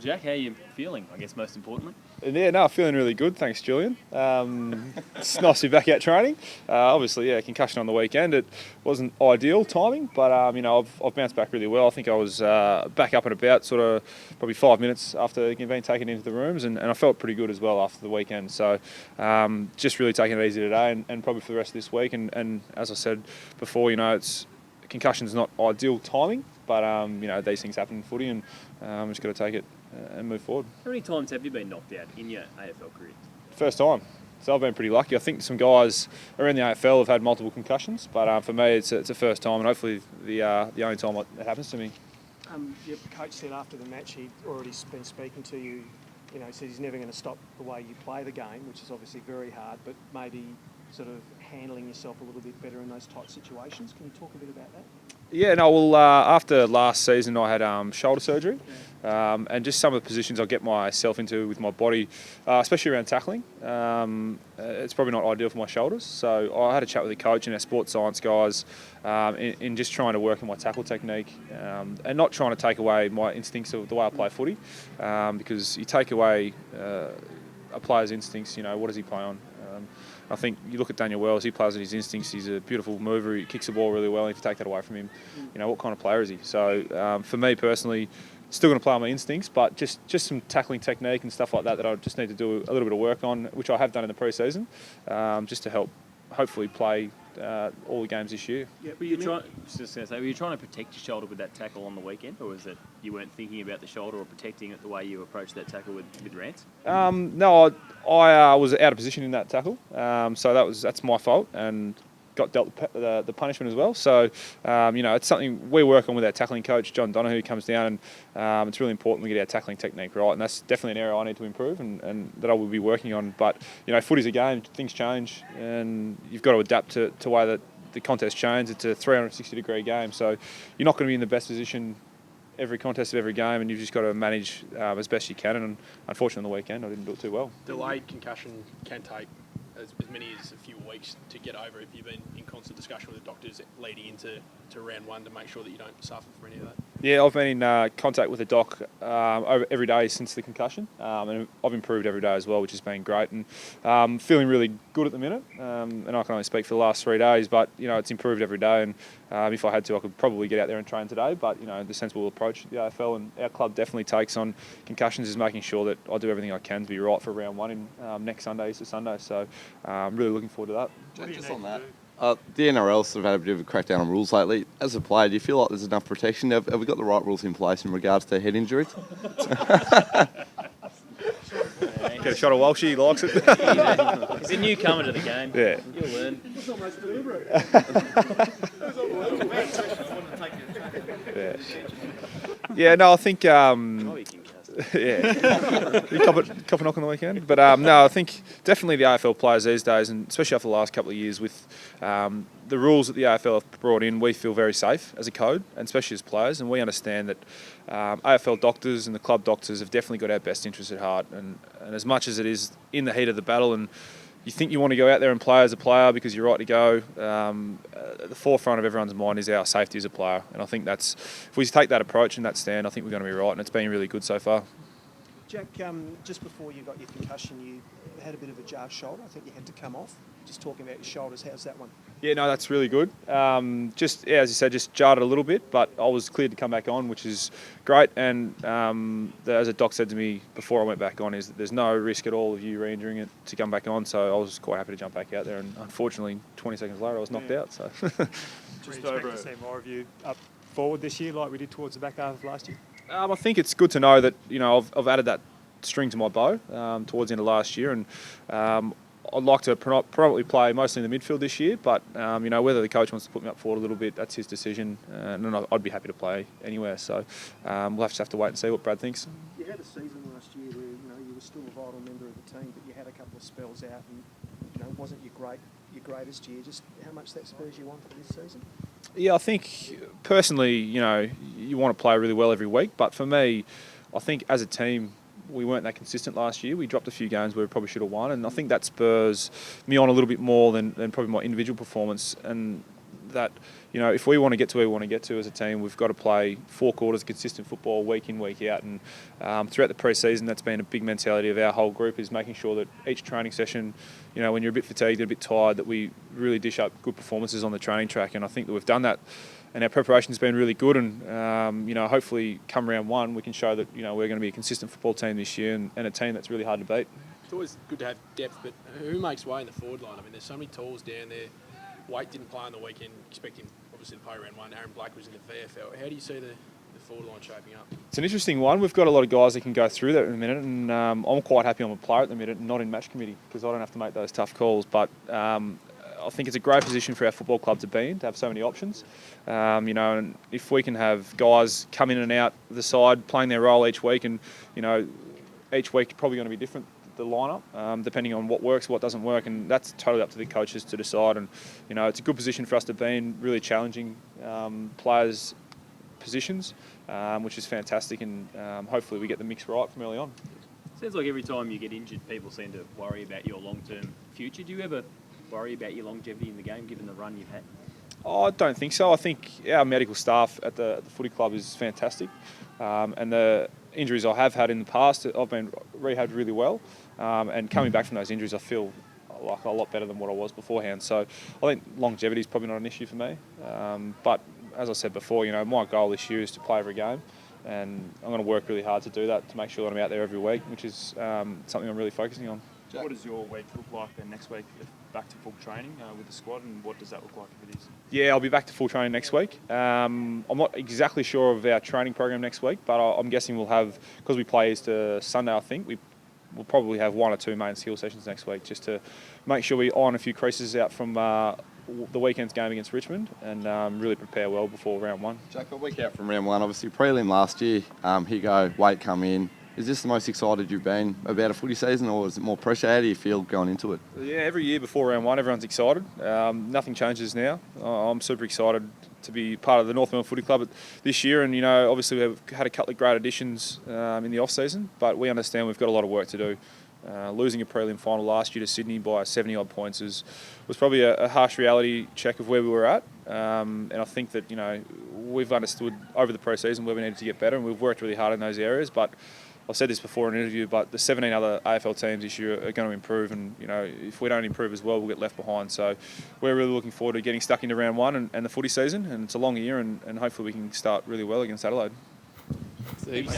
Jack, how are you feeling, I guess, most importantly? Yeah, no, feeling really good, thanks, Julian. It's nice to be back out training. Obviously, yeah, concussion on the weekend. It wasn't ideal timing, but, I've bounced back really well. I think I was back up and about sort of probably 5 minutes after being taken into the rooms, and I felt pretty good as well after the weekend. So just really taking it easy today and probably for the rest of this week. And as I said before, concussion's not ideal timing, but, these things happen in footy, and just got to take it and move forward. How many times have you been knocked out in your AFL career? First time. So I've been pretty lucky. I think some guys around the AFL have had multiple concussions, but for me it's a first time, and hopefully the only time it happens to me. Your coach said after the match he'd already been speaking to you, said he's never going to stop the way you play the game, which is obviously very hard, but maybe sort of handling yourself a little bit better in those tight situations. Can you talk a bit about that? Yeah, no, well, after last season I had shoulder surgery, and just some of the positions I get myself into with my body, especially around tackling, it's probably not ideal for my shoulders. So I had a chat with the coach and our sports science guys in just trying to work on my tackle technique, and not trying to take away my instincts of the way I play footy, because you take away a player's instincts, what does he play on? I think you look at Daniel Wells, he plays on his instincts, he's a beautiful mover, he kicks the ball really well, and if you take that away from him, what kind of player is he? So for me personally, still going to play on my instincts, but just some tackling technique and stuff like that I just need to do a little bit of work on, which I have done in the pre-season, just to help hopefully play all the games this year. Yeah, were you trying to protect your shoulder with that tackle on the weekend, or was it you weren't thinking about the shoulder or protecting it the way you approached that tackle with Rance? No, I was out of position in that tackle, so that's my fault, and got dealt the punishment as well. So, it's something we work on with our tackling coach, John Donahue, who comes down, and it's really important we get our tackling technique right, and that's definitely an area I need to improve and that I will be working on. But, footy's a game, things change, and you've got to adapt to the way that the contest changes. It's a 360-degree game, so you're not going to be in the best position every contest of every game, and you've just got to manage as best you can. And unfortunately on the weekend I didn't do it too well. Delayed concussion can take as many as a few weeks to get over. If you've been in constant discussion with the doctors leading into round one to make sure that you don't suffer from any of that? Yeah, I've been in contact with the doc every day since the concussion, and I've improved every day as well, which has been great, and feeling really good at the minute, and I can only speak for the last 3 days, but it's improved every day, and if I had to I could probably get out there and train today, but the sensible approach the AFL and our club definitely takes on concussions is making sure that I do everything I can to be right for round one in next Sunday, Easter Sunday, so I'm really looking forward to that. Just on that, the NRL sort of had a bit of a crackdown on rules lately. As a player, do you feel like there's enough protection? Have we got the right rules in place in regards to head injuries? Get a shot of Walsh, he likes it. He's a newcomer to the game. Yeah. You'll learn. Yeah, no, I think yeah, you cop a knock on the weekend, but no, I think definitely the AFL players these days, and especially after the last couple of years with the rules that the AFL have brought in, we feel very safe as a code, and especially as players, and we understand that AFL doctors and the club doctors have definitely got our best interests at heart, and as much as it is in the heat of the battle, and you think you want to go out there and play as a player because you're right to go, at the forefront of everyone's mind is our safety as a player. And I think that's, if we take that approach and that stand, I think we're going to be right, and it's been really good so far. Jack, just before you got your concussion, you had a bit of a jarred shoulder. I think you had to come off. Just talking about your shoulders, how's that one? Yeah, no, that's really good. As you said, just jarred it a little bit, but I was cleared to come back on, which is great. And as a doc said to me before I went back on, is that there's no risk at all of you re-injuring it to come back on. So I was quite happy to jump back out there. And unfortunately, 20 seconds later, I was knocked out. So Just over to see more of you up forward this year, like we did towards the back half of last year. I think it's good to know that I've added that string to my bow towards the end of last year, and I'd like to probably play mostly in the midfield this year, but whether the coach wants to put me up forward a little bit, that's his decision, and I'd be happy to play anywhere. So we'll have to wait and see what Brad thinks. You had a season last year where you were still a vital member of the team, but you had a couple of spells out, and it wasn't your greatest year. Just how much that spurs you on for this season? Yeah, I think personally, you want to play really well every week, but for me, I think as a team, we weren't that consistent last year. We dropped a few games where we probably should have won, and I think that spurs me on a little bit more than probably my individual performance. And that, if we want to get to where we want to get to as a team, we've got to play 4 quarters of consistent football week in, week out. And throughout the pre-season, that's been a big mentality of our whole group, is making sure that each training session, when you're a bit fatigued and a bit tired, that we really dish up good performances on the training track. And I think that we've done that, and our preparation's been really good. And hopefully come round 1, we can show that we're going to be a consistent football team this year, and a team that's really hard to beat. It's always good to have depth, but who makes way in the forward line? I mean, there's so many tools down there. Waite didn't play on the weekend, expecting obviously to play round 1. Aaron Blake was in the VFL. How do you see the forward line shaping up? It's an interesting one. We've got a lot of guys that can go through that in a minute, and I'm quite happy I'm a player at the minute, not in match committee, because I don't have to make those tough calls. But I think it's a great position for our football club to be in, to have so many options. And if we can have guys come in and out the side, playing their role each week, and each week probably going to be different, the lineup, depending on what works, what doesn't work, and that's totally up to the coaches to decide. And it's a good position for us to be in, really challenging players' positions, which is fantastic, and hopefully we get the mix right from early on. Sounds like every time you get injured, people seem to worry about your long-term future. Do you ever worry about your longevity in the game, given the run you've had? Oh, I don't think so. I think our medical staff at the footy club is fantastic, and the injuries I have had in the past, I've been rehabbed really well, and coming back from those injuries, I feel like a lot better than what I was beforehand. So I think longevity is probably not an issue for me, but as I said before, my goal this year is to play every game, and I'm going to work really hard to do that, to make sure that I'm out there every week, which is something I'm really focusing on. What does your week look like then next week? Back to full training with the squad, and what does that look like if it is? Yeah, I'll be back to full training next week. I'm not exactly sure of our training program next week, but I'm guessing we'll have, because we play Easter Sunday, I think, we'll probably have 1 or 2 main skill sessions next week, just to make sure we iron a few creases out from the weekend's game against Richmond, and really prepare well before round 1. Jack, a week out from round 1, obviously prelim last year, Higo, Waite come in. Is this the most excited you've been about a footy season, or is it more pressure? How do you feel going into it? Yeah, every year before round 1, everyone's excited. Nothing changes now. I'm super excited to be part of the North Melbourne Footy Club this year, and obviously we've had a couple of great additions in the off season, but we understand we've got a lot of work to do. Losing a prelim final last year to Sydney by 70 odd points was probably a harsh reality check of where we were at, and I think that we've understood over the pre-season where we needed to get better, and we've worked really hard in those areas. But I've said this before in an interview, but the 17 other AFL teams this year are going to improve, and if we don't improve as well, we'll get left behind. So we're really looking forward to getting stuck into round 1 and the footy season, and it's a long year, and hopefully we can start really well against Adelaide. Steve,